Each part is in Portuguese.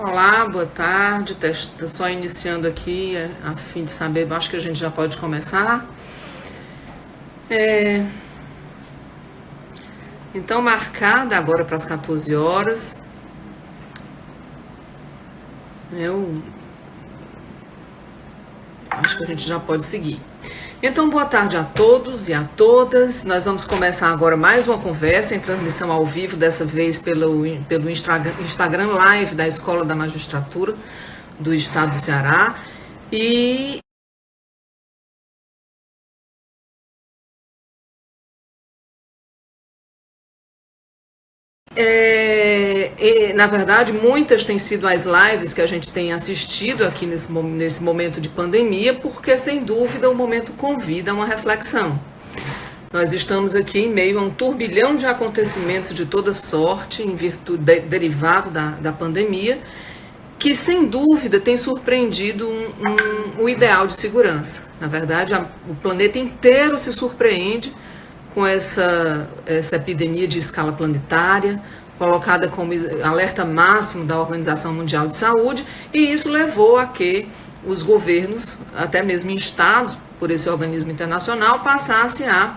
Olá, boa tarde. Só iniciando aqui, a fim de saber, acho que a gente já pode começar. Então, marcada agora para as 14 horas. Eu acho que a gente já pode seguir. Então, boa tarde a todos e a todas. Nós vamos começar agora mais uma conversa em transmissão ao vivo, dessa vez pelo Instagram Live da Escola da Magistratura do Estado do Ceará. E na verdade, muitas têm sido as lives que a gente tem assistido aqui nesse momento de pandemia, porque, sem dúvida, o momento convida a uma reflexão. Nós estamos aqui em meio a um turbilhão de acontecimentos de toda sorte, em virtude derivado da pandemia, que, sem dúvida, tem surpreendido um ideal de segurança. Na verdade, o planeta inteiro se surpreende com essa epidemia de escala planetária, colocada como alerta máximo da Organização Mundial de Saúde, e isso levou a que os governos, até mesmo instados por esse organismo internacional, passassem a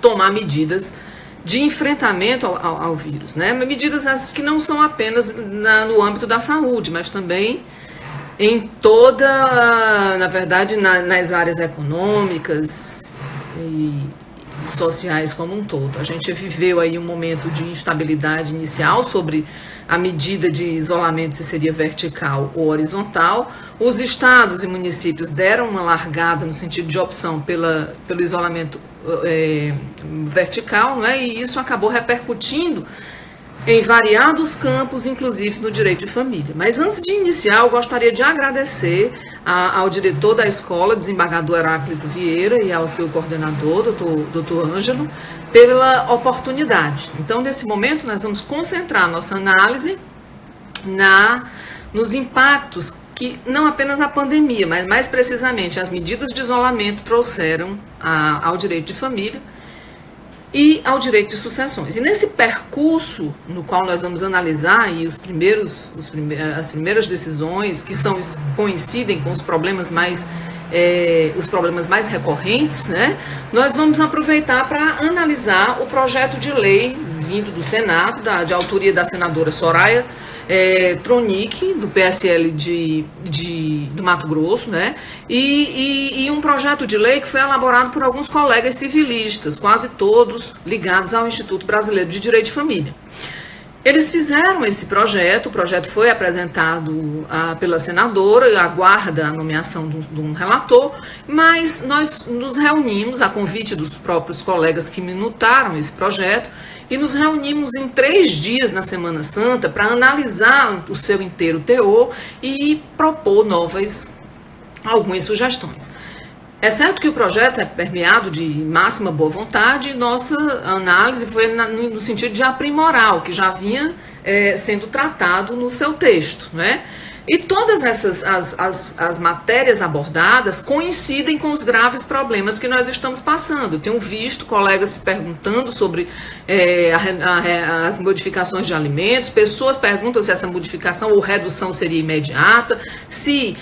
tomar medidas de enfrentamento ao vírus, né? Medidas essas que não são apenas no âmbito da saúde, mas também em toda, na verdade, nas áreas econômicas e sociais como um todo. A gente viveu aí um momento de instabilidade inicial sobre a medida de isolamento, se seria vertical ou horizontal. Os estados e municípios deram uma largada no sentido de opção pelo isolamento vertical, não é? E isso acabou repercutindo em variados campos, inclusive no direito de família. Mas antes de iniciar, eu gostaria de agradecer ao diretor da escola, desembargador Heráclito Vieira, e ao seu coordenador, doutor Ângelo, pela oportunidade. Então, nesse momento, nós vamos concentrar nossa análise nos impactos que não apenas a pandemia, mas mais precisamente as medidas de isolamento trouxeram ao direito de família e ao direito de sucessões. E nesse percurso no qual nós vamos analisar aí as primeiras decisões que coincidem com os problemas mais recorrentes, né? Nós vamos aproveitar para analisar o projeto de lei vindo do Senado, de autoria da senadora Soraya Tronic, do PSL do Mato Grosso, né? E um projeto de lei que foi elaborado por alguns colegas civilistas, quase todos ligados ao Instituto Brasileiro de Direito de Família. Eles fizeram esse projeto, o projeto foi apresentado pela senadora, e aguarda a nomeação de um relator, mas nós nos reunimos, a convite dos próprios colegas que minutaram esse projeto, e nos reunimos em 3 dias na Semana Santa para analisar o seu inteiro teor e propor algumas sugestões. É certo que o projeto é permeado de máxima boa vontade, e nossa análise foi no sentido de aprimorar o que já vinha sendo tratado no seu texto, né? E todas as matérias abordadas coincidem com os graves problemas que nós estamos passando. Eu tenho visto colegas se perguntando sobre as modificações de alimentos, pessoas perguntam se essa modificação ou redução seria imediata, se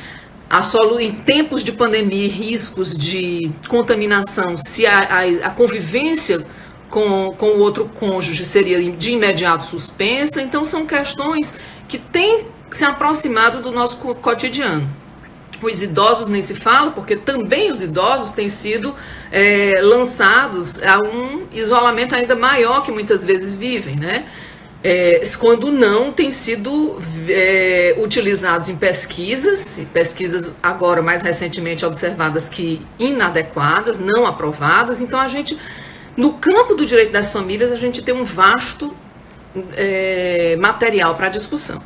em tempos de pandemia e riscos de contaminação, se a convivência com o outro cônjuge seria de imediato suspensa. Então, são questões que têm se aproximado do nosso cotidiano. Os idosos nem se fala, porque também os idosos têm sido lançados a um isolamento ainda maior que muitas vezes vivem, né? Quando não têm sido utilizados em pesquisas agora mais recentemente observadas que inadequadas, não aprovadas. Então, no campo do direito das famílias, a gente tem um vasto material para discussão.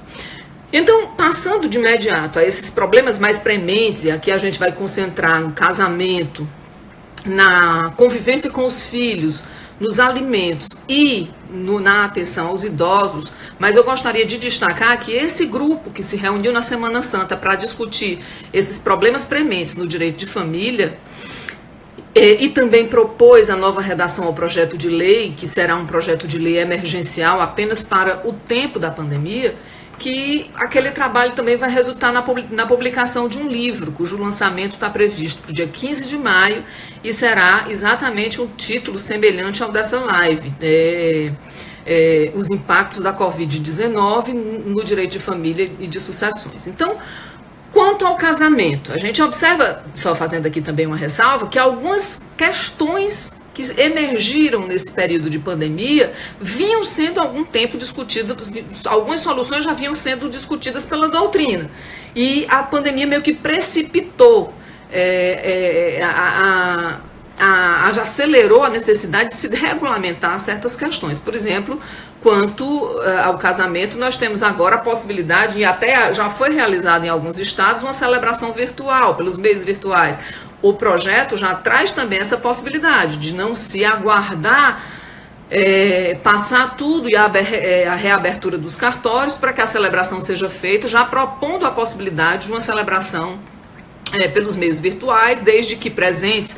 Então, passando de imediato a esses problemas mais prementes, e aqui a gente vai concentrar no casamento, na convivência com os filhos, nos alimentos e na atenção aos idosos, mas eu gostaria de destacar que esse grupo que se reuniu na Semana Santa para discutir esses problemas prementes no direito de família e também propôs a nova redação ao projeto de lei, que será um projeto de lei emergencial apenas para o tempo da pandemia, que aquele trabalho também vai resultar na publicação de um livro, cujo lançamento está previsto para o dia 15 de maio e será exatamente um título semelhante ao dessa live, os impactos da Covid-19 no direito de família e de sucessões. Então, quanto ao casamento, a gente observa, só fazendo aqui também uma ressalva, que algumas questões que emergiram nesse período de pandemia vinham sendo há algum tempo discutidas, algumas soluções já vinham sendo discutidas pela doutrina. E a pandemia meio que precipitou, já acelerou a necessidade de se regulamentar certas questões. Por exemplo, quanto ao casamento, nós temos agora a possibilidade, e até já foi realizada em alguns estados, uma celebração virtual, pelos meios virtuais. O projeto já traz também essa possibilidade de não se aguardar passar tudo e a reabertura dos cartórios para que a celebração seja feita, já propondo a possibilidade de uma celebração pelos meios virtuais, desde que presentes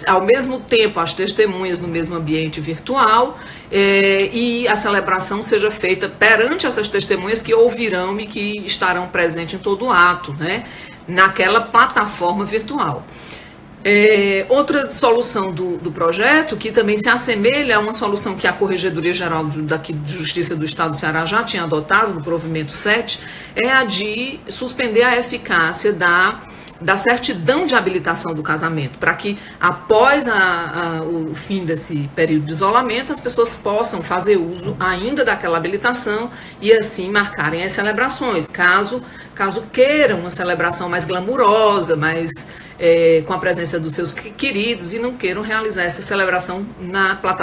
ao mesmo tempo as testemunhas no mesmo ambiente virtual e a celebração seja feita perante essas testemunhas que ouvirão e que estarão presentes em todo o ato, né, naquela plataforma virtual. Outra solução do projeto, que também se assemelha a uma solução que a Corregedoria Geral de Justiça do Estado do Ceará já tinha adotado no provimento 7, é a de suspender a eficácia da certidão de habilitação do casamento, para que após o fim desse período de isolamento, as pessoas possam fazer uso ainda daquela habilitação e assim marcarem as celebrações, caso queiram uma celebração mais glamurosa, mais com a presença dos seus queridos e não queiram realizar essa celebração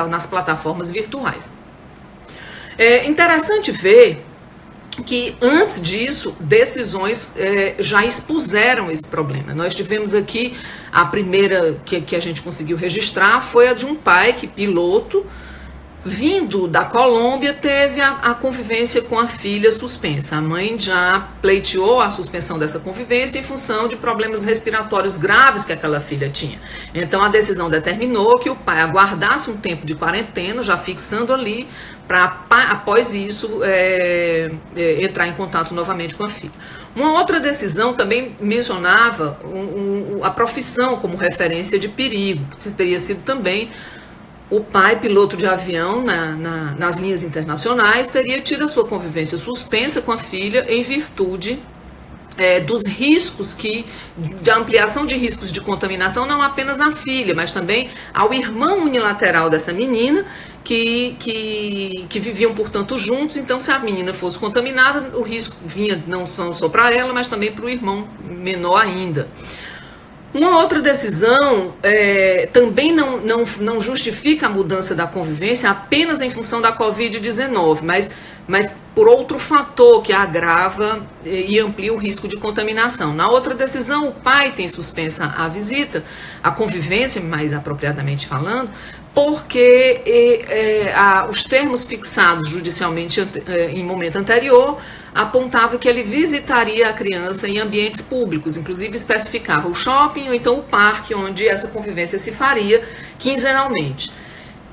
nas plataformas virtuais. É interessante ver que antes disso, decisões já expuseram esse problema. Nós tivemos aqui, a primeira que a gente conseguiu registrar foi a de um pai que, piloto, vindo da Colômbia, teve a convivência com a filha suspensa. A mãe já pleiteou a suspensão dessa convivência em função de problemas respiratórios graves que aquela filha tinha. Então a decisão determinou que o pai aguardasse um tempo de quarentena, já fixando ali, para após isso entrar em contato novamente com a filha. Uma outra decisão também mencionava a profissão como referência de perigo, que teria sido também o pai, piloto de avião nas linhas internacionais, teria tido a sua convivência suspensa com a filha em virtude dos riscos da ampliação de riscos de contaminação, não apenas à filha, mas também ao irmão unilateral dessa menina, que viviam, portanto, juntos. Então, se a menina fosse contaminada, o risco vinha não só para ela, mas também para o irmão menor ainda. Uma outra decisão também não justifica a mudança da convivência apenas em função da Covid-19, mas por outro fator que agrava e amplia o risco de contaminação. Na outra decisão, o pai tem suspensa a visita, a convivência, mais apropriadamente falando, porque os termos fixados judicialmente em momento anterior apontavam que ele visitaria a criança em ambientes públicos, inclusive especificava o shopping ou então o parque, onde essa convivência se faria quinzenalmente.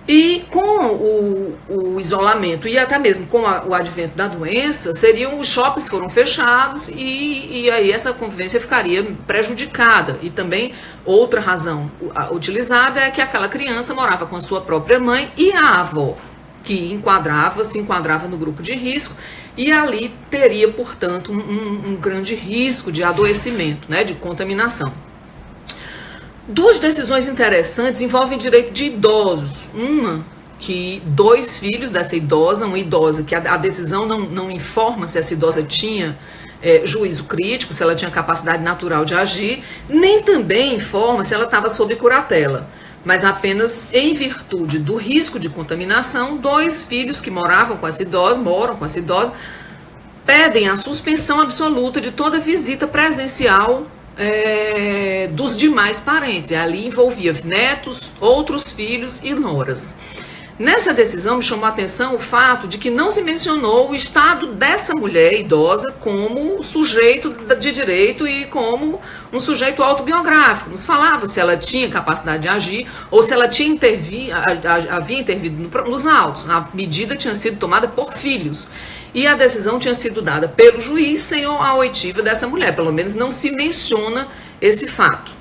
E com o isolamento e até mesmo com o advento da doença, os shoppings foram fechados e aí essa convivência ficaria prejudicada. E também outra razão utilizada é que aquela criança morava com a sua própria mãe e a avó, que se enquadrava no grupo de risco e ali teria, portanto, um grande risco de adoecimento, né, de contaminação. Duas decisões interessantes envolvem direito de idosos. Uma, que 2 filhos dessa idosa, uma idosa que a decisão não informa se essa idosa tinha juízo crítico, se ela tinha capacidade natural de agir, nem também informa se ela estava sob curatela, mas apenas em virtude do risco de contaminação, 2 filhos que moram com essa idosa, pedem a suspensão absoluta de toda visita presencial dos demais parentes. E ali envolvia netos, outros filhos e noras. Nessa decisão me chamou a atenção o fato de que não se mencionou o estado dessa mulher idosa como sujeito de direito e como um sujeito autobiográfico. Não se falava se ela tinha capacidade de agir ou se ela havia intervido nos autos. A medida tinha sido tomada por filhos. e a decisão tinha sido dada pelo juiz sem a oitiva dessa mulher. Pelo menos não se menciona esse fato.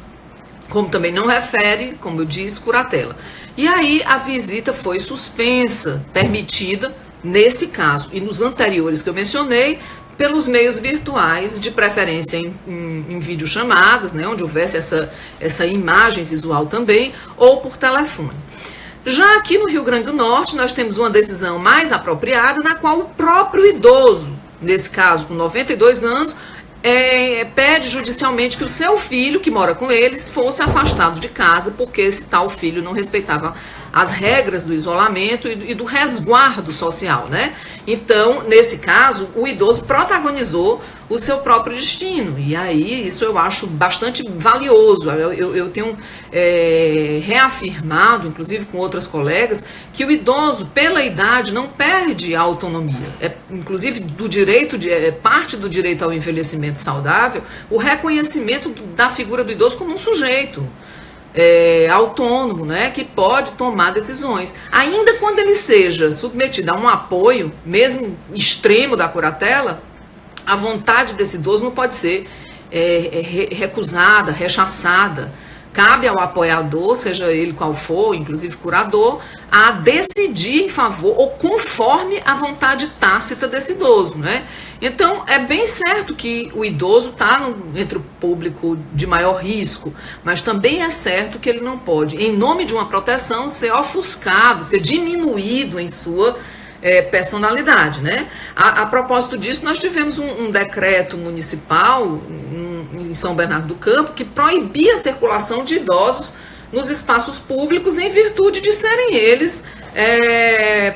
Como também não refere, como eu disse, curatela. E aí a visita foi suspensa, permitida nesse caso e nos anteriores que eu mencionei, pelos meios virtuais, de preferência em videochamadas, né, onde houvesse essa imagem visual também, ou por telefone. Já aqui no Rio Grande do Norte, nós temos uma decisão mais apropriada, na qual o próprio idoso, nesse caso com 92 anos, pede judicialmente que o seu filho, que mora com eles, fosse afastado de casa, porque esse tal filho não respeitava as regras do isolamento e do resguardo social, né? Então, nesse caso, o idoso protagonizou o seu próprio destino. E aí, isso eu acho bastante valioso. Eu tenho reafirmado, inclusive com outras colegas, que o idoso, pela idade, não perde a autonomia. Inclusive, parte do direito ao envelhecimento saudável, o reconhecimento da figura do idoso como um sujeito autônomo, né, que pode tomar decisões, ainda quando ele seja submetido a um apoio, mesmo extremo da curatela. A vontade desse idoso não pode ser recusada, rechaçada. Cabe ao apoiador, seja ele qual for, inclusive curador, a decidir em favor ou conforme a vontade tácita desse idoso, né? Então, é bem certo que o idoso está entre o público de maior risco, mas também é certo que ele não pode, em nome de uma proteção, ser ofuscado, ser diminuído em sua personalidade, né? A propósito disso, nós tivemos um decreto municipal em São Bernardo do Campo que proibia a circulação de idosos nos espaços públicos em virtude de serem eles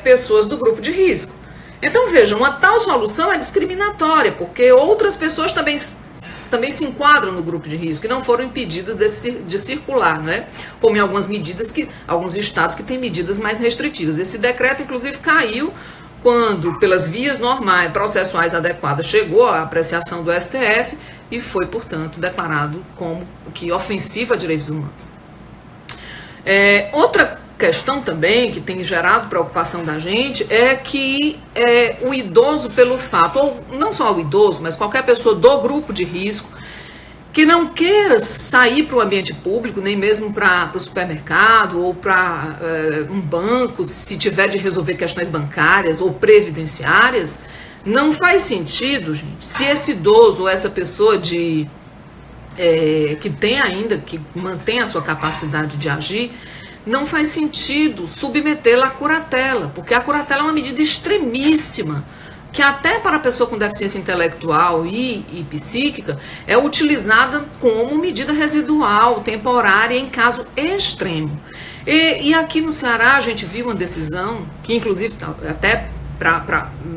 pessoas do grupo de risco. Então, vejam, uma tal solução é discriminatória, porque outras pessoas também se enquadram no grupo de risco e não foram impedidas de circular, né? Como em alguns estados que têm medidas mais restritivas. Esse decreto, inclusive, caiu quando, pelas vias normais, processuais adequadas, chegou à apreciação do STF e foi, portanto, declarado como que ofensivo a direitos humanos. Outra questão também que tem gerado preocupação da gente é que o idoso, pelo fato, ou não só o idoso, mas qualquer pessoa do grupo de risco que não queira sair para o ambiente público, nem mesmo para o supermercado ou para um banco, se tiver de resolver questões bancárias ou previdenciárias, não faz sentido, gente, se esse idoso ou essa pessoa que mantém a sua capacidade de agir, não faz sentido submetê-la à curatela, porque a curatela é uma medida extremíssima, que até para a pessoa com deficiência intelectual e psíquica é utilizada como medida residual, temporária, em caso extremo. E aqui no Ceará a gente viu uma decisão, que inclusive até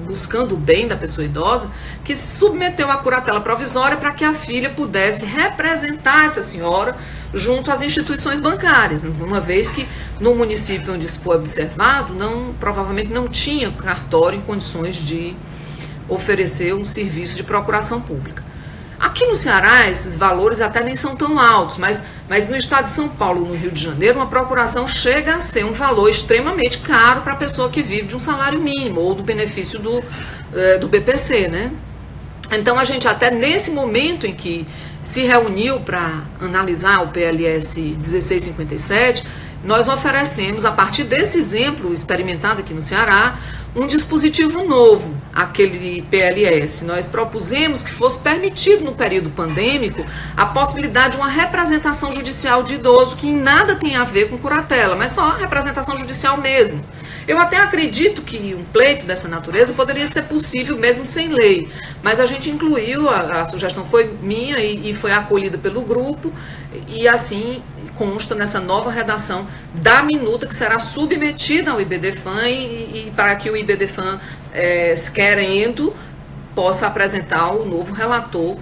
buscando o bem da pessoa idosa, que se submeteu à curatela provisória para que a filha pudesse representar essa senhora junto às instituições bancárias, uma vez que no município onde isso foi observado, provavelmente não tinha cartório em condições de oferecer um serviço de procuração pública. Aqui no Ceará, esses valores até nem são tão altos, mas no estado de São Paulo, no Rio de Janeiro, uma procuração chega a ser um valor extremamente caro para a pessoa que vive de um salário mínimo ou do benefício do BPC, né? Então, a gente até nesse momento em que se reuniu para analisar o PLS 1657, nós oferecemos, a partir desse exemplo experimentado aqui no Ceará, um dispositivo novo, aquele PLS. Nós propusemos que fosse permitido no período pandêmico a possibilidade de uma representação judicial de idoso que em nada tem a ver com curatela, mas só a representação judicial mesmo. Eu até acredito que um pleito dessa natureza poderia ser possível mesmo sem lei, mas a gente incluiu, a sugestão foi minha e foi acolhida pelo grupo, e assim consta nessa nova redação da minuta que será submetida ao IBDFAM e para que o IBDFAM, querendo, possa apresentar o novo relator,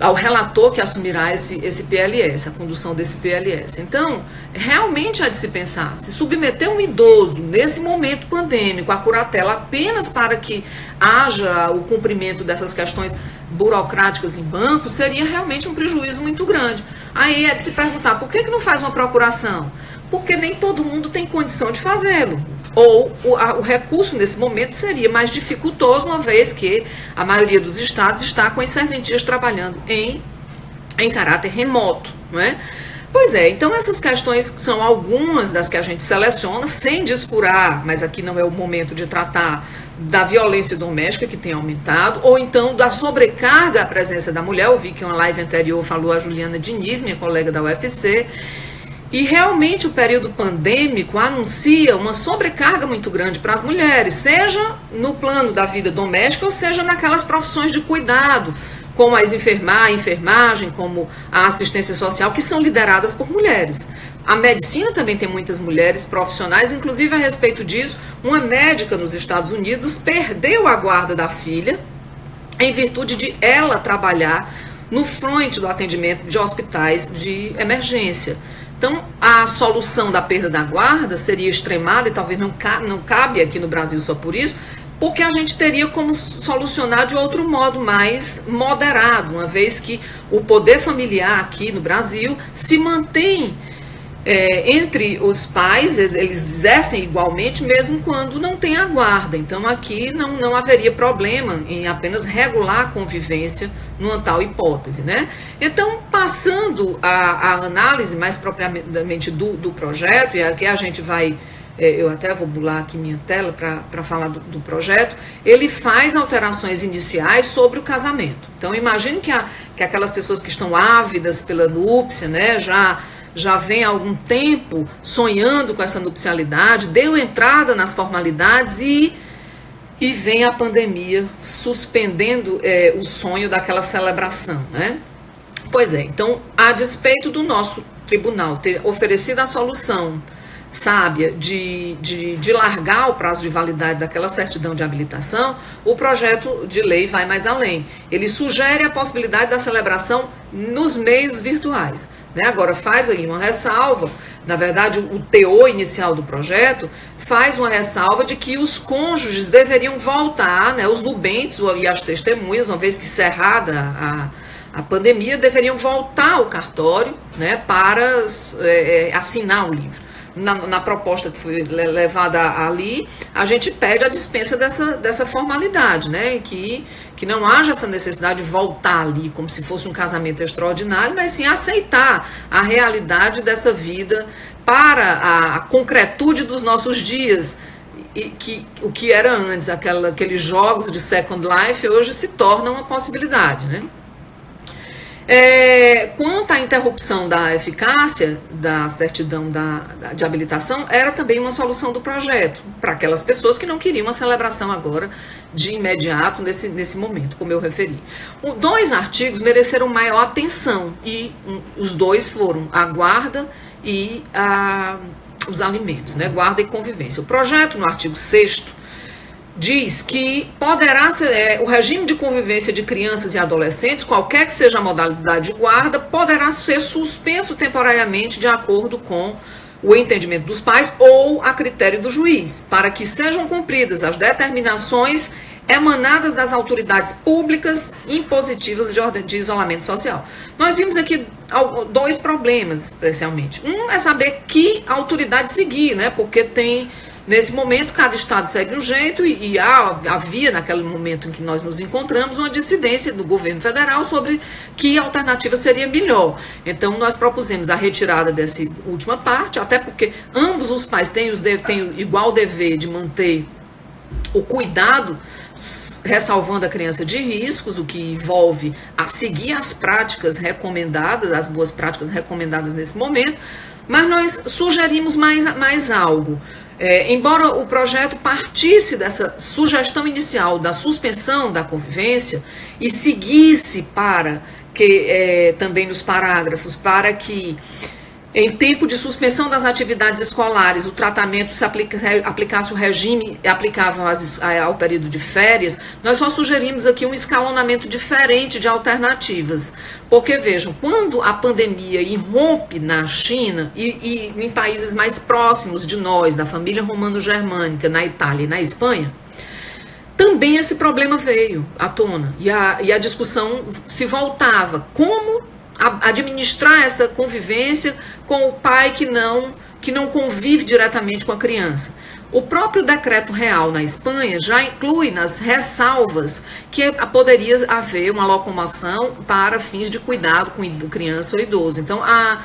ao relator que assumirá esse PLS, a condução desse PLS. Então, realmente há de se pensar, se submeter um idoso nesse momento pandêmico à curatela apenas para que haja o cumprimento dessas questões burocráticas em banco, seria realmente um prejuízo muito grande. Aí é de se perguntar, por que não faz uma procuração? Porque nem todo mundo tem condição de fazê-lo. ou o recurso nesse momento seria mais dificultoso, uma vez que a maioria dos estados está com as serventias trabalhando em caráter remoto, não é? Pois é, então essas questões são algumas das que a gente seleciona, sem descurar, mas aqui não é o momento de tratar da violência doméstica que tem aumentado, ou então da sobrecarga à presença da mulher. Eu vi que uma live anterior falou a Juliana Diniz, minha colega da UFC, e realmente o período pandêmico anuncia uma sobrecarga muito grande para as mulheres, seja no plano da vida doméstica, ou seja naquelas profissões de cuidado, como a enfermagem, como a assistência social, que são lideradas por mulheres. A medicina também tem muitas mulheres profissionais, inclusive a respeito disso, uma médica nos Estados Unidos perdeu a guarda da filha em virtude de ela trabalhar no front do atendimento de hospitais de emergência. Então, a solução da perda da guarda seria extremada, e talvez não cabe aqui no Brasil só por isso, porque a gente teria como solucionar de outro modo mais moderado, uma vez que o poder familiar aqui no Brasil se mantém entre os pais, eles exercem igualmente, mesmo quando não tem a guarda. Então aqui não haveria problema em apenas regular a convivência numa tal hipótese, né? Então, passando a análise mais propriamente do projeto, e aqui a gente vai... eu até vou bular aqui minha tela para falar do projeto. Ele faz alterações iniciais sobre o casamento. Então, imagine que aquelas pessoas que estão ávidas pela núpcia, né, já vem há algum tempo sonhando com essa nupcialidade, deu entrada nas formalidades e vem a pandemia suspendendo o sonho daquela celebração, né? Pois é, então, a despeito do nosso tribunal ter oferecido a solução sábia de largar o prazo de validade daquela certidão de habilitação, o projeto de lei vai mais além. Ele sugere a possibilidade da celebração nos meios virtuais, né? Agora faz aí uma ressalva, na verdade o teor inicial do projeto faz uma ressalva de que os cônjuges deveriam voltar, né, os nubentes e as testemunhas, uma vez que cerrada a pandemia, deveriam voltar ao cartório, né, para assinar o livro. Na proposta que foi levada ali, a gente pede a dispensa dessa formalidade, né? Que não haja essa necessidade de voltar ali como se fosse um casamento extraordinário, mas sim aceitar a realidade dessa vida para a concretude dos nossos dias. E o que era antes, aqueles jogos de Second Life, hoje se torna uma possibilidade, né? Quanto à interrupção da eficácia da certidão de habilitação, era também uma solução do projeto, para aquelas pessoas que não queriam uma celebração agora, de imediato, nesse momento, como eu referi. Dois artigos mereceram maior atenção, e os dois foram a guarda e os alimentos, né? Guarda e convivência. O projeto, no artigo 6º, diz que poderá ser, o regime de convivência de crianças e adolescentes, qualquer que seja a modalidade de guarda, poderá ser suspenso temporariamente de acordo com o entendimento dos pais ou a critério do juiz, para que sejam cumpridas as determinações emanadas das autoridades públicas impositivas de isolamento social. Nós vimos aqui dois problemas, especialmente. Um é saber que autoridade seguir, né? Porque tem... Nesse momento, cada estado segue um jeito e havia, naquele momento em que nós nos encontramos, uma dissidência do governo federal sobre que alternativa seria melhor. Então, nós propusemos a retirada dessa última parte, até porque ambos os pais têm igual dever de manter o cuidado, ressalvando a criança de riscos, o que envolve a seguir as práticas recomendadas, as boas práticas recomendadas nesse momento, mas nós sugerimos mais algo. Embora o projeto partisse dessa sugestão inicial da suspensão da convivência e seguisse para que, também nos parágrafos, para que em tempo de suspensão das atividades escolares, o tratamento se aplicasse o regime aplicável ao período de férias, nós só sugerimos aqui um escalonamento diferente de alternativas. Porque, vejam, quando a pandemia irrompe na China e em países mais próximos de nós, da família romano-germânica, na Itália e na Espanha, também esse problema veio à tona. E a discussão se voltava. Como administrar essa convivência com o pai que que não convive diretamente com a criança. O próprio decreto real na Espanha já inclui nas ressalvas que poderia haver uma locomoção para fins de cuidado com criança ou idoso. Então, a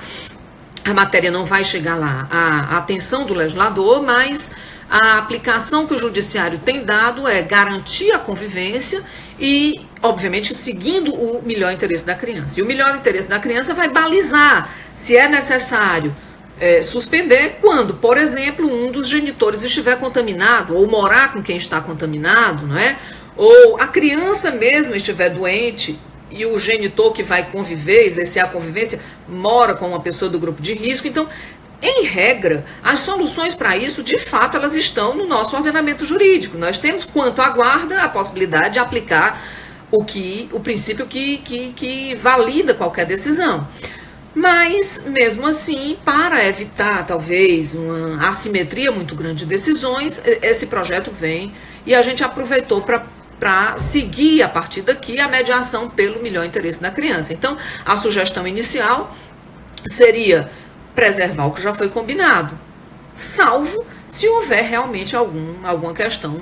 matéria não vai chegar lá à atenção do legislador, mas a aplicação que o judiciário tem dado é garantir a convivência e, obviamente, seguindo o melhor interesse da criança. E o melhor interesse da criança vai balizar se é necessário suspender quando, por exemplo, um dos genitores estiver contaminado, ou morar com quem está contaminado, não é? Ou a criança mesmo estiver doente e o genitor que vai conviver, exercer a convivência, mora com uma pessoa do grupo de risco. Então, em regra, as soluções para isso, de fato, elas estão no nosso ordenamento jurídico. Nós temos, quanto à guarda, a possibilidade de aplicar o princípio que valida qualquer decisão. Mas, mesmo assim, para evitar, talvez, uma assimetria muito grande de decisões, esse projeto vem e a gente aproveitou para seguir, a partir daqui, a mediação pelo melhor interesse da criança. Então, a sugestão inicial seria preservar o que já foi combinado, salvo se houver realmente alguma questão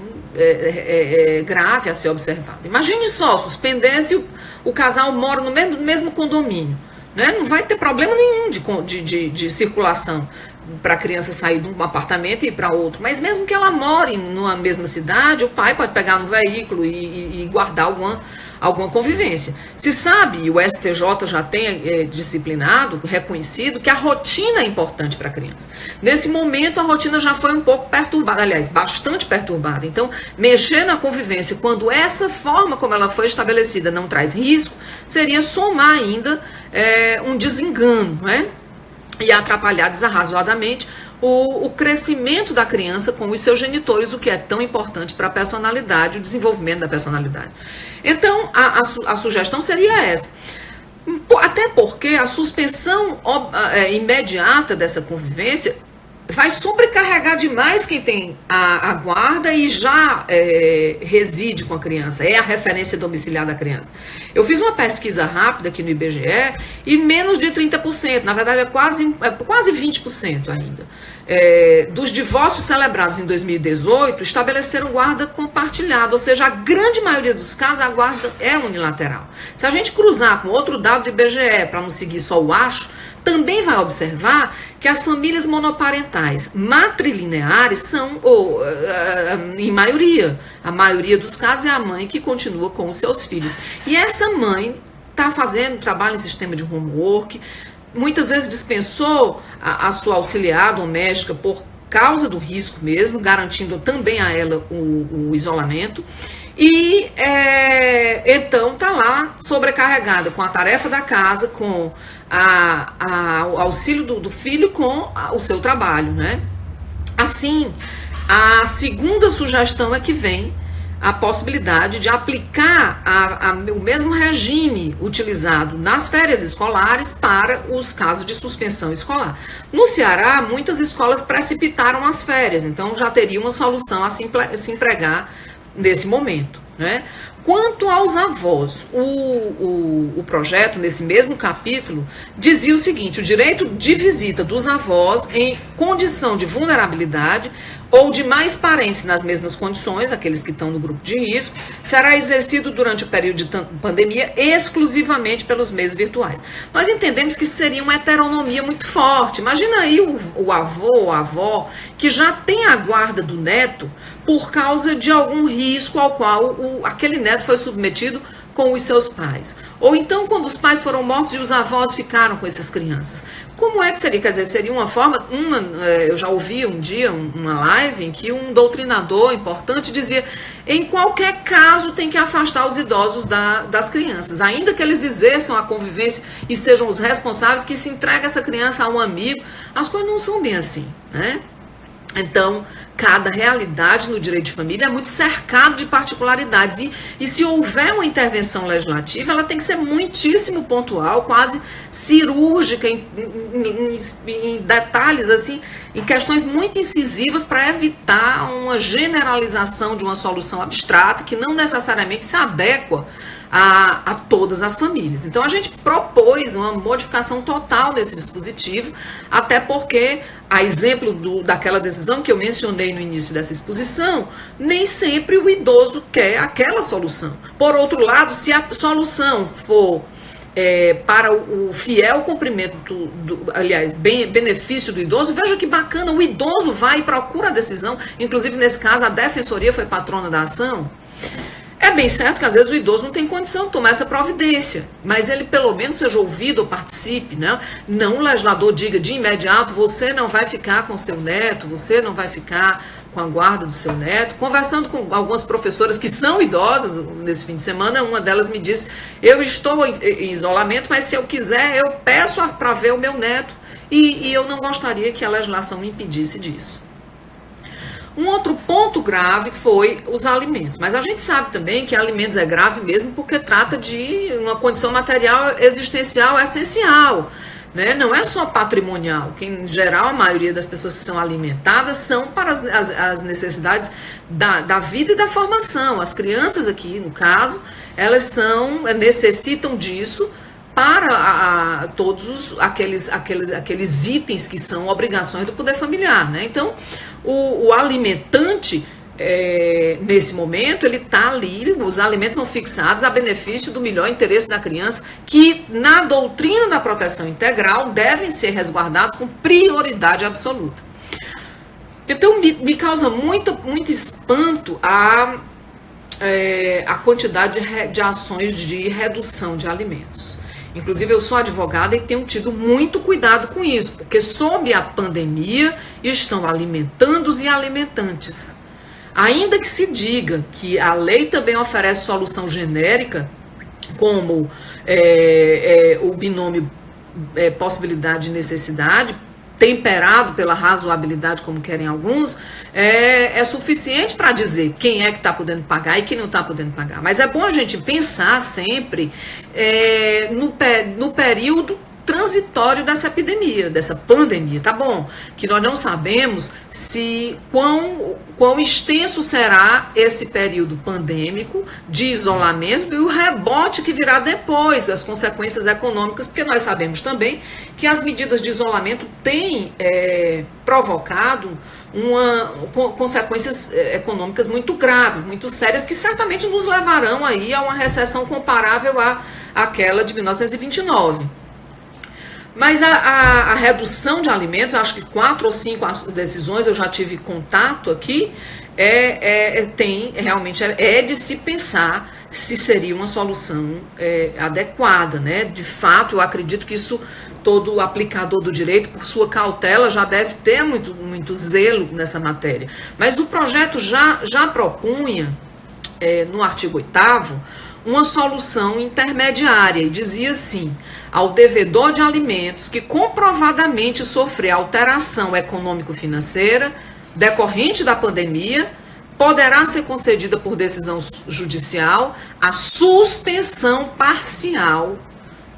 grave a ser observada. Imagine só, suspender se o casal mora no mesmo condomínio. Né? Não vai ter problema nenhum de circulação para a criança sair de um apartamento e ir para outro. Mas mesmo que ela more numa mesma cidade, o pai pode pegar no veículo e guardar alguma convivência. Se sabe, e o STJ já tem disciplinado, reconhecido, que a rotina é importante para a criança. Nesse momento, a rotina já foi um pouco perturbada, aliás, bastante perturbada. Então, mexer na convivência, quando essa forma como ela foi estabelecida não traz risco, seria somar ainda um desengano, né? E atrapalhar desarrazoadamente o crescimento da criança com os seus genitores, o que é tão importante para a personalidade, o desenvolvimento da personalidade. Então, a sugestão seria essa. Até porque a suspensão imediata dessa convivência vai sobrecarregar demais quem tem a guarda e já reside com a criança, é a referência domiciliar da criança. Eu fiz uma pesquisa rápida aqui no IBGE e menos de 30%, na verdade é quase 20% ainda, dos divórcios celebrados em 2018 estabeleceram guarda compartilhada, ou seja, a grande maioria dos casos a guarda é unilateral. Se a gente cruzar com outro dado do IBGE, para não seguir só o acho, também vai observar que as famílias monoparentais matrilineares são, em maioria, a maioria dos casos é a mãe que continua com os seus filhos. E essa mãe está fazendo trabalho em sistema de homework, muitas vezes dispensou a sua auxiliar doméstica por causa do risco mesmo, garantindo também a ela o isolamento. E então está lá sobrecarregada com a tarefa da casa, com o auxílio do filho, com o seu trabalho, né? Assim, a segunda sugestão é que vem a possibilidade de aplicar o mesmo regime utilizado nas férias escolares para os casos de suspensão escolar. No Ceará, muitas escolas precipitaram as férias, então já teria uma solução a se empregar nesse momento, né? Quanto aos avós, o projeto, nesse mesmo capítulo, dizia o seguinte: o direito de visita dos avós em condição de vulnerabilidade ou de mais parentes nas mesmas condições, aqueles que estão no grupo de risco, será exercido durante o período de pandemia exclusivamente pelos meios virtuais. Nós entendemos que seria uma heteronomia muito forte. Imagina aí o avô ou a avó que já tem a guarda do neto por causa de algum risco ao qual aquele neto foi submetido com os seus pais. Ou então quando os pais foram mortos e os avós ficaram com essas crianças. Como é que seria? Quer dizer, seria uma forma... eu já ouvi um dia uma live em que um doutrinador importante dizia: em qualquer caso tem que afastar os idosos das crianças. Ainda que eles exerçam a convivência e sejam os responsáveis, que se entrega essa criança a um amigo. As coisas não são bem assim, né? Então, cada realidade no direito de família é muito cercado de particularidades. E se houver uma intervenção legislativa, ela tem que ser muitíssimo pontual, quase cirúrgica, em detalhes, assim, em questões muito incisivas, para evitar uma generalização de uma solução abstrata que não necessariamente se adequa a todas as famílias. Então a gente propôs uma modificação total desse dispositivo, até porque, a exemplo daquela decisão que eu mencionei no início dessa exposição, nem sempre o idoso quer aquela solução. Por outro lado, se a solução for para o fiel cumprimento, aliás, benefício do idoso, veja que bacana, o idoso vai e procura a decisão, inclusive nesse caso a Defensoria foi patrona da ação. É bem certo que às vezes o idoso não tem condição de tomar essa providência, mas ele pelo menos seja ouvido ou participe, né? Não o legislador diga de imediato, você não vai ficar com seu neto, você não vai ficar com a guarda do seu neto. Conversando com algumas professoras que são idosas nesse fim de semana, uma delas me disse, eu estou em isolamento, mas se eu quiser, eu peço para ver o meu neto, e eu não gostaria que a legislação me impedisse disso. Um outro ponto grave foi os alimentos, mas a gente sabe também que alimentos é grave mesmo porque trata de uma condição material existencial essencial, né? Não é só patrimonial, que em geral a maioria das pessoas que são alimentadas são para as necessidades da vida e da formação. As crianças aqui, no caso, elas necessitam disso para todos aqueles itens que são obrigações do poder familiar, né? Então, o alimentante, nesse momento, ele está ali, os alimentos são fixados a benefício do melhor interesse da criança, que na doutrina da proteção integral devem ser resguardados com prioridade absoluta. Então, me causa muito espanto a quantidade de ações de redução de alimentos. Inclusive, eu sou advogada e tenho tido muito cuidado com isso, porque sob a pandemia estão alimentandos e alimentantes. Ainda que se diga que a lei também oferece solução genérica, como o binômio possibilidade e necessidade, temperado pela razoabilidade, como querem alguns, é suficiente para dizer quem é que está podendo pagar e quem não está podendo pagar. Mas é bom a gente pensar sempre no período transitório dessa epidemia, dessa pandemia, tá bom? Que nós não sabemos quão extenso será esse período pandêmico de isolamento e o rebote que virá depois, as consequências econômicas, porque nós sabemos também que as medidas de isolamento têm provocado consequências econômicas muito graves, muito sérias, que certamente nos levarão aí a uma recessão comparável àquela de 1929. Mas a redução de alimentos, acho que 4 ou 5 decisões eu já tive contato aqui, realmente é de se pensar se seria uma solução adequada, né? De fato, eu acredito que isso, todo aplicador do direito, por sua cautela, já deve ter muito zelo nessa matéria. Mas o projeto já propunha, no artigo 8º, uma solução intermediária, e dizia assim: ao devedor de alimentos que comprovadamente sofrer alteração econômico-financeira decorrente da pandemia, poderá ser concedida por decisão judicial a suspensão parcial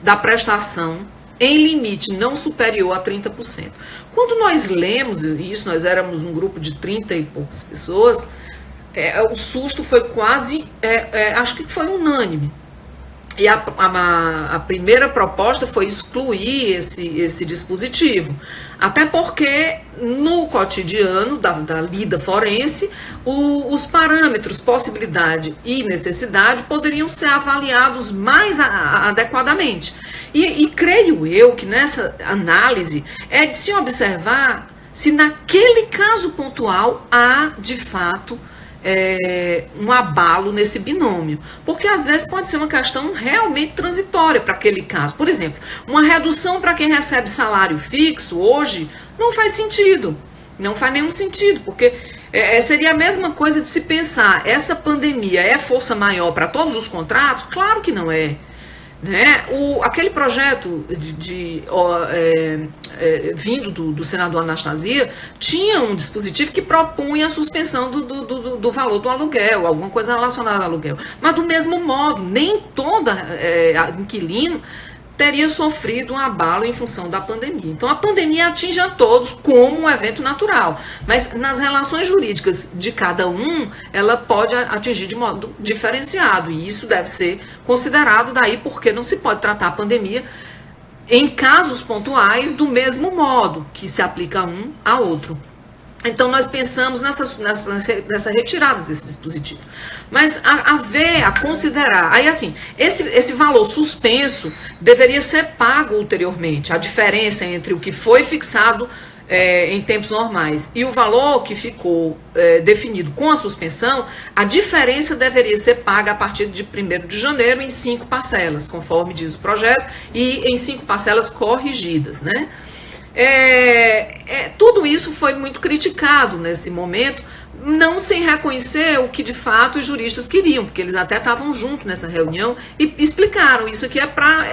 da prestação em limite não superior a 30%. Quando nós lemos isso, nós éramos um grupo de 30 e poucas pessoas, o susto foi quase, acho que foi unânime. E a primeira proposta foi excluir esse dispositivo. Até porque, no cotidiano da lida forense, os parâmetros possibilidade e necessidade poderiam ser avaliados mais adequadamente. E creio eu que nessa análise é de se observar se naquele caso pontual há, de fato, um abalo nesse binômio, porque às vezes pode ser uma questão realmente transitória para aquele caso. Por exemplo, uma redução para quem recebe salário fixo hoje não faz sentido, não faz nenhum sentido, porque seria a mesma coisa de se pensar, essa pandemia é força maior para todos os contratos? Claro que não é. Né? Aquele projeto vindo do senador Anastasia tinha um dispositivo que propunha a suspensão do valor do aluguel, alguma coisa relacionada ao aluguel. Mas do mesmo modo, nem todo inquilino teria sofrido um abalo em função da pandemia. Então, a pandemia atinge a todos como um evento natural, mas nas relações jurídicas de cada um, ela pode atingir de modo diferenciado, e isso deve ser considerado, daí porque não se pode tratar a pandemia em casos pontuais do mesmo modo que se aplica um a outro. Então, nós pensamos nessa retirada desse dispositivo. Mas a considerar, aí assim, esse valor suspenso deveria ser pago ulteriormente. A diferença entre o que foi fixado em tempos normais e o valor que ficou definido com a suspensão, a diferença deveria ser paga a partir de 1º de janeiro em 5 parcelas, conforme diz o projeto, e em 5 parcelas corrigidas, né? Tudo isso foi muito criticado nesse momento, não sem reconhecer o que de fato os juristas queriam, porque eles até estavam juntos nessa reunião e explicaram isso aqui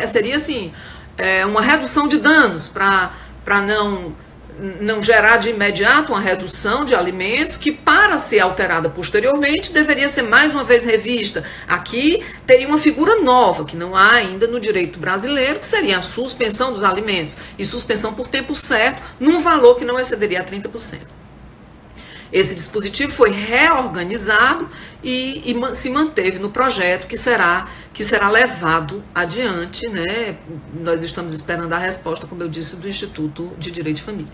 seria assim, uma redução de danos para não gerar de imediato uma redução de alimentos que, para ser alterada posteriormente, deveria ser mais uma vez revista. Aqui teria uma figura nova, que não há ainda no direito brasileiro, que seria a suspensão dos alimentos, e suspensão por tempo certo, num valor que não excederia a 30%. Esse dispositivo foi reorganizado e se manteve no projeto que será levado adiante, né? Nós estamos esperando a resposta, como eu disse, do Instituto de Direito de Família.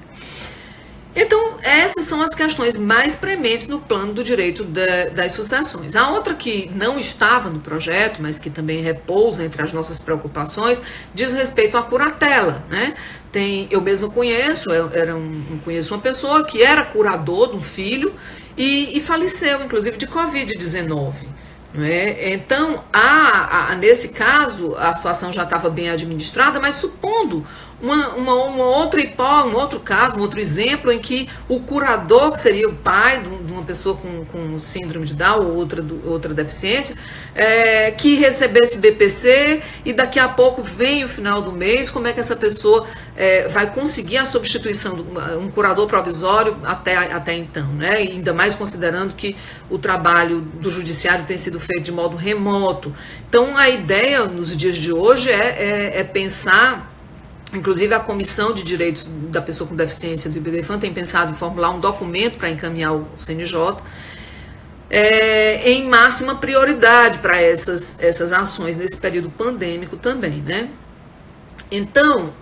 Então, essas são as questões mais prementes no plano do direito das sucessões. A outra que não estava no projeto, mas que também repousa entre as nossas preocupações, diz respeito à curatela, né? Eu mesma conheço uma pessoa que era curador de um filho e faleceu, inclusive, de Covid-19. Então, nesse caso, a situação já estava bem administrada, mas supondo uma outra hipótese, um outro caso, um outro exemplo em que o curador, que seria o pai de uma pessoa com síndrome de Down ou outra deficiência, que recebesse BPC e daqui a pouco vem o final do mês, como é que essa pessoa vai conseguir a substituição de um curador provisório até então, né? Ainda mais considerando que o trabalho do judiciário tem sido feito de modo remoto. Então, a ideia nos dias de hoje é pensar, inclusive a Comissão de Direitos da Pessoa com Deficiência do IBDFAN tem pensado em formular um documento para encaminhar ao CNJ, em máxima prioridade para essas ações nesse período pandêmico também, né? Então,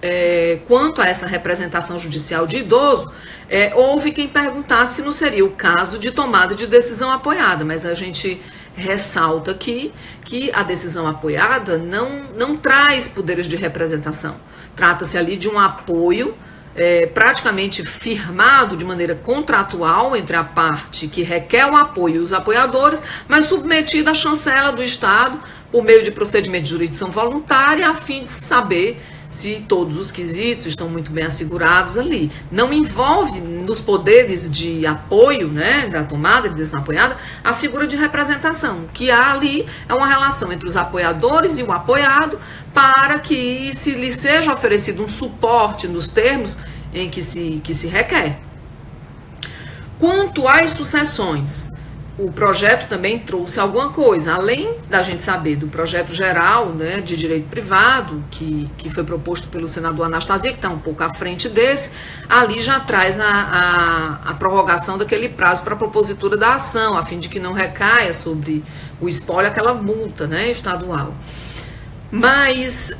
quanto a essa representação judicial de idoso, houve quem perguntasse se não seria o caso de tomada de decisão apoiada, mas a gente ressalta aqui que a decisão apoiada não traz poderes de representação. Trata-se ali de um apoio praticamente firmado de maneira contratual entre a parte que requer o apoio e os apoiadores, mas submetida à chancela do Estado por meio de procedimento de jurisdição voluntária, a fim de saber se todos os quesitos estão muito bem assegurados ali. Não envolve nos poderes de apoio, né, da tomada de decisão apoiada, a figura de representação. O que há ali é uma relação entre os apoiadores e o apoiado para que se lhe seja oferecido um suporte nos termos em que se requer. Quanto às sucessões, o projeto também trouxe alguma coisa, além da gente saber do projeto geral, né, de direito privado, que foi proposto pelo senador Anastasia, que está um pouco à frente desse, ali já traz a prorrogação daquele prazo para a propositura da ação, a fim de que não recaia sobre o espólio aquela multa, né, estadual. Mas,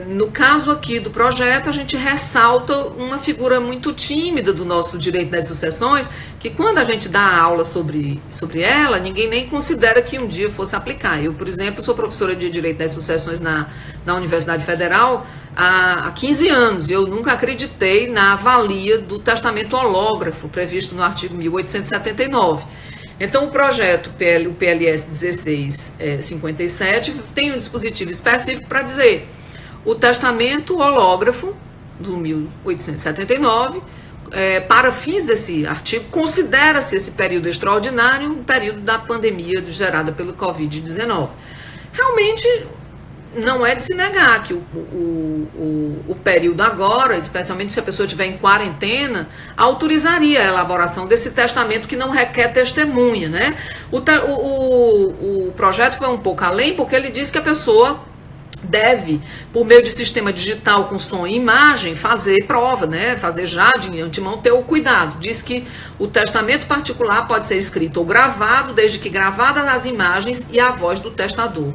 no caso aqui do projeto, a gente ressalta uma figura muito tímida do nosso direito das sucessões, que quando a gente dá aula sobre ela, ninguém nem considera que um dia fosse aplicar. Eu, por exemplo, sou professora de Direito das Sucessões na Universidade Federal há 15 anos, e eu nunca acreditei na avalia do testamento hológrafo, previsto no artigo 1879. Então, o projeto, o PLS 1657, tem um dispositivo específico para dizer o testamento hológrafo do 1879, para fins desse artigo, considera-se esse período extraordinário um período da pandemia gerada pelo Covid-19. Realmente, não é de se negar que o período agora, especialmente se a pessoa estiver em quarentena, autorizaria a elaboração desse testamento que não requer testemunha, né? O projeto foi um pouco além, porque ele diz que a pessoa deve, por meio de sistema digital com som e imagem, fazer prova, né? Fazer já de antemão, ter o cuidado. Diz que o testamento particular pode ser escrito ou gravado, desde que gravada nas imagens e a voz do testador.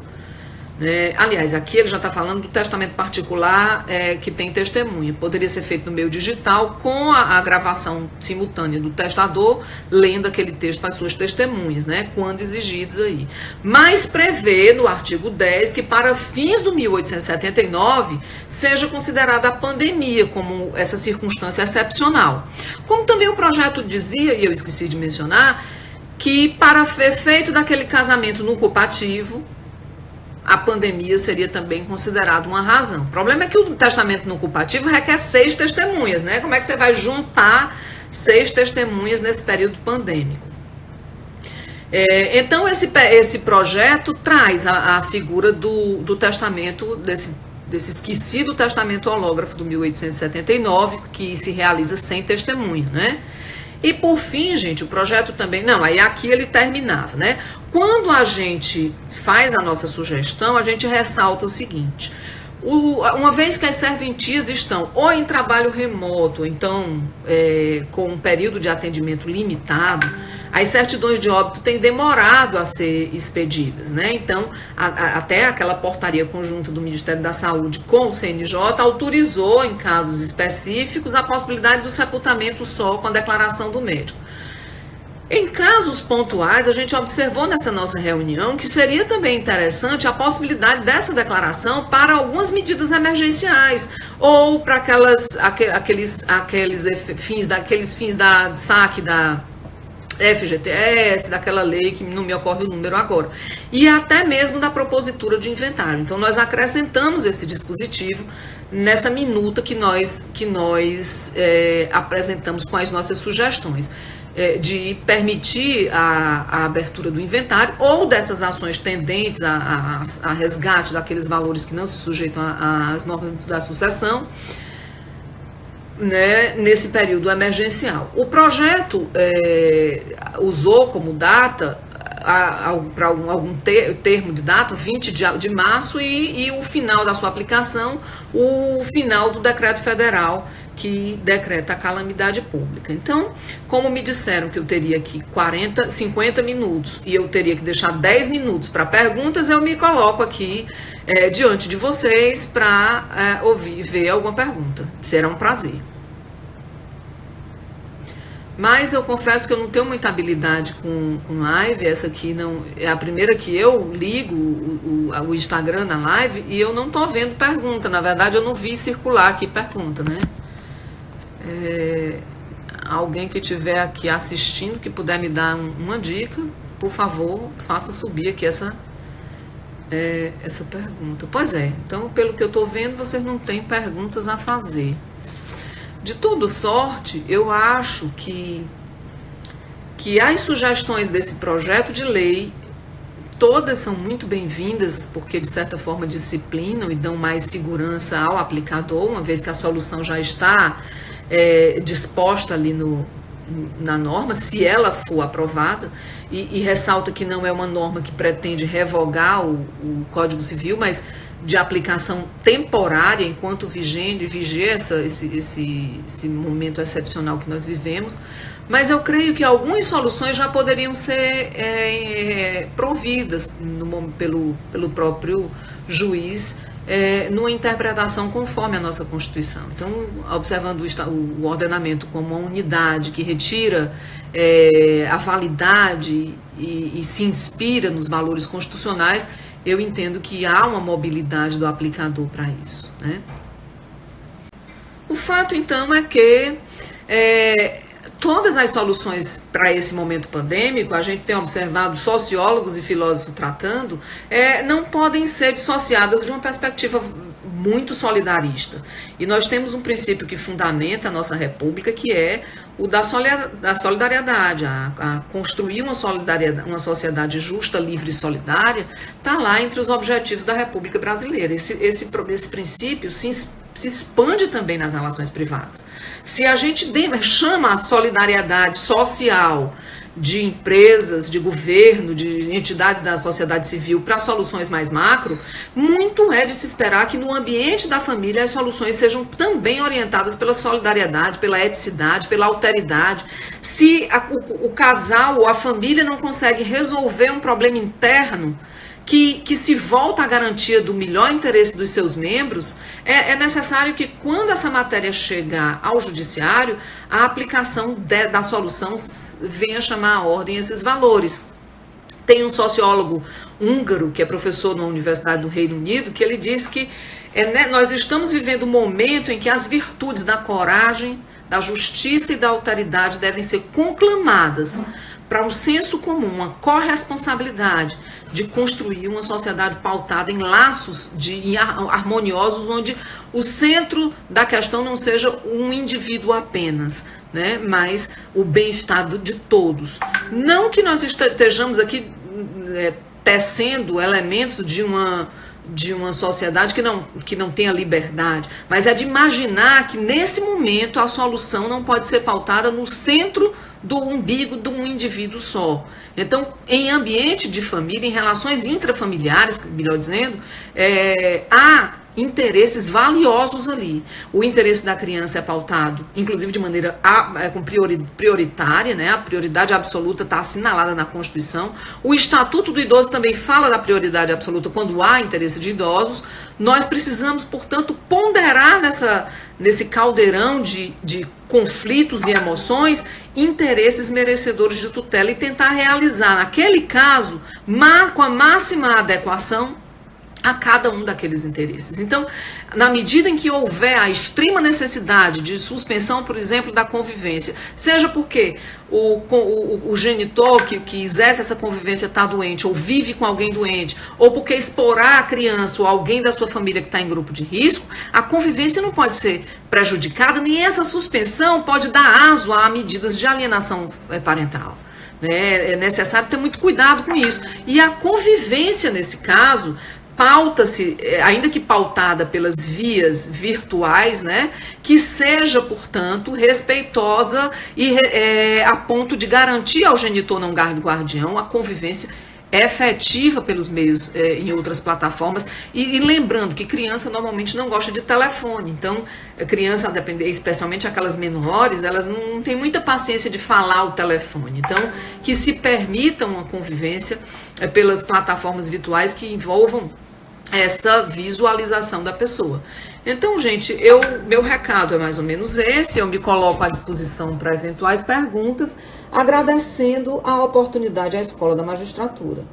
Aliás, aqui ele já está falando do testamento particular que tem testemunha. Poderia ser feito no meio digital com a gravação simultânea do testador, lendo aquele texto para as suas testemunhas, né, quando exigidos aí. Mas prevê no artigo 10 que para fins do 1879 seja considerada a pandemia como essa circunstância excepcional. Como também o projeto dizia, e eu esqueci de mencionar, que para efeito daquele casamento no culpativo, a pandemia seria também considerada uma razão. O problema é que o testamento no culpativo requer 6 testemunhas, né? Como é que você vai juntar 6 testemunhas nesse período pandêmico? Então, esse projeto traz a figura do testamento, desse esquecido testamento hológrafo do 1879, que se realiza sem testemunha, né? E por fim, gente, o projeto também... Não, aí aqui ele terminava, né? Quando a gente faz a nossa sugestão, a gente ressalta o seguinte: uma vez que as serventias estão ou em trabalho remoto, então com um período de atendimento limitado, as certidões de óbito têm demorado a ser expedidas, né? Então, até aquela portaria conjunta do Ministério da Saúde com o CNJ autorizou, em casos específicos, a possibilidade do sepultamento só com a declaração do médico. Em casos pontuais, a gente observou nessa nossa reunião que seria também interessante a possibilidade dessa declaração para algumas medidas emergenciais ou para aqueles fins da saque da FGTS, daquela lei que não me ocorre o número agora, e até mesmo da propositura de inventário. Então, nós acrescentamos esse dispositivo nessa minuta que nós apresentamos com as nossas sugestões, de permitir a abertura do inventário ou dessas ações tendentes a resgate daqueles valores que não se sujeitam às normas da sucessão, né, nesse período emergencial. O projeto usou como data, para algum termo de data, 20 de março e o final da sua aplicação, o final do decreto federal que decreta a calamidade pública. Então, como me disseram que eu teria aqui 50 minutos e eu teria que deixar 10 minutos para perguntas, eu me coloco aqui diante de vocês para ver alguma pergunta. Será um prazer. Mas eu confesso que eu não tenho muita habilidade com live. Essa aqui não é a primeira que eu ligo o Instagram na live e eu não estou vendo pergunta. Na verdade, eu não vi circular aqui pergunta, né? Alguém que estiver aqui assistindo, que puder me dar uma dica, por favor, faça subir aqui essa pergunta. Pois é, então, pelo que eu estou vendo, vocês não têm perguntas a fazer. De toda sorte, eu acho que as sugestões desse projeto de lei, todas são muito bem-vindas, porque de certa forma disciplinam e dão mais segurança ao aplicador, uma vez que a solução já está disposta ali na norma, se ela for aprovada, e ressalta que não é uma norma que pretende revogar o Código Civil, mas de aplicação temporária, enquanto vigia esse momento excepcional que nós vivemos. Mas eu creio que algumas soluções já poderiam ser providas pelo próprio juiz, numa interpretação conforme a nossa Constituição. Então, observando o ordenamento como uma unidade que retira a validade e se inspira nos valores constitucionais, eu entendo que há uma mobilidade do aplicador para isso, né? O fato, então, é que todas as soluções para esse momento pandêmico, a gente tem observado sociólogos e filósofos tratando, não podem ser dissociadas de uma perspectiva muito solidarista. E nós temos um princípio que fundamenta a nossa república, que é o da solidariedade, a construir uma sociedade justa, livre e solidária, está lá entre os objetivos da República Brasileira. Esse princípio se expande também nas relações privadas. Se a gente chama a solidariedade social de empresas, de governo, de entidades da sociedade civil para soluções mais macro, muito é de se esperar que no ambiente da família as soluções sejam também orientadas pela solidariedade, pela eticidade, pela alteridade. Se o casal ou a família não consegue resolver um problema interno, que se volta à garantia do melhor interesse dos seus membros, é necessário que quando essa matéria chegar ao judiciário, a aplicação da solução venha chamar à ordem esses valores. Tem um sociólogo húngaro, que é professor na Universidade do Reino Unido, que ele diz que nós estamos vivendo um momento em que as virtudes da coragem, da justiça e da alteridade devem ser conclamadas para um senso comum, uma corresponsabilidade de construir uma sociedade pautada em laços harmoniosos, onde o centro da questão não seja um indivíduo apenas, né, mas o bem-estar de todos. Não que nós estejamos aqui tecendo elementos de uma sociedade que não tenha liberdade, mas é de imaginar que nesse momento a solução não pode ser pautada no centro do umbigo de um indivíduo só. Então, em ambiente de família, em relações intrafamiliares, melhor dizendo, há interesses valiosos ali. O interesse da criança é pautado, inclusive de maneira prioritária, né? A prioridade absoluta está assinalada na Constituição. O Estatuto do Idoso também fala da prioridade absoluta quando há interesse de idosos. Nós precisamos, portanto, ponderar nesse caldeirão de conflitos e emoções, interesses merecedores de tutela e tentar realizar, naquele caso, com a máxima adequação a cada um daqueles interesses. Então, na medida em que houver a extrema necessidade de suspensão, por exemplo, da convivência, seja porque o genitor que exerce essa convivência está doente ou vive com alguém doente, ou porque exporá a criança ou alguém da sua família que está em grupo de risco, a convivência não pode ser prejudicada, nem essa suspensão pode dar aso a medidas de alienação parental. É necessário ter muito cuidado com isso. E a convivência, nesse caso, pauta-se, ainda que pautada pelas vias virtuais, né, que seja, portanto, respeitosa e a ponto de garantir ao genitor não guardião a convivência efetiva pelos meios em outras plataformas. E lembrando que criança normalmente não gosta de telefone, então a criança, especialmente aquelas menores, elas não têm muita paciência de falar o telefone. Então, que se permitam uma convivência pelas plataformas virtuais que envolvam essa visualização da pessoa. Então, gente, meu recado é mais ou menos esse. Eu me coloco à disposição para eventuais perguntas, agradecendo a oportunidade à Escola da Magistratura.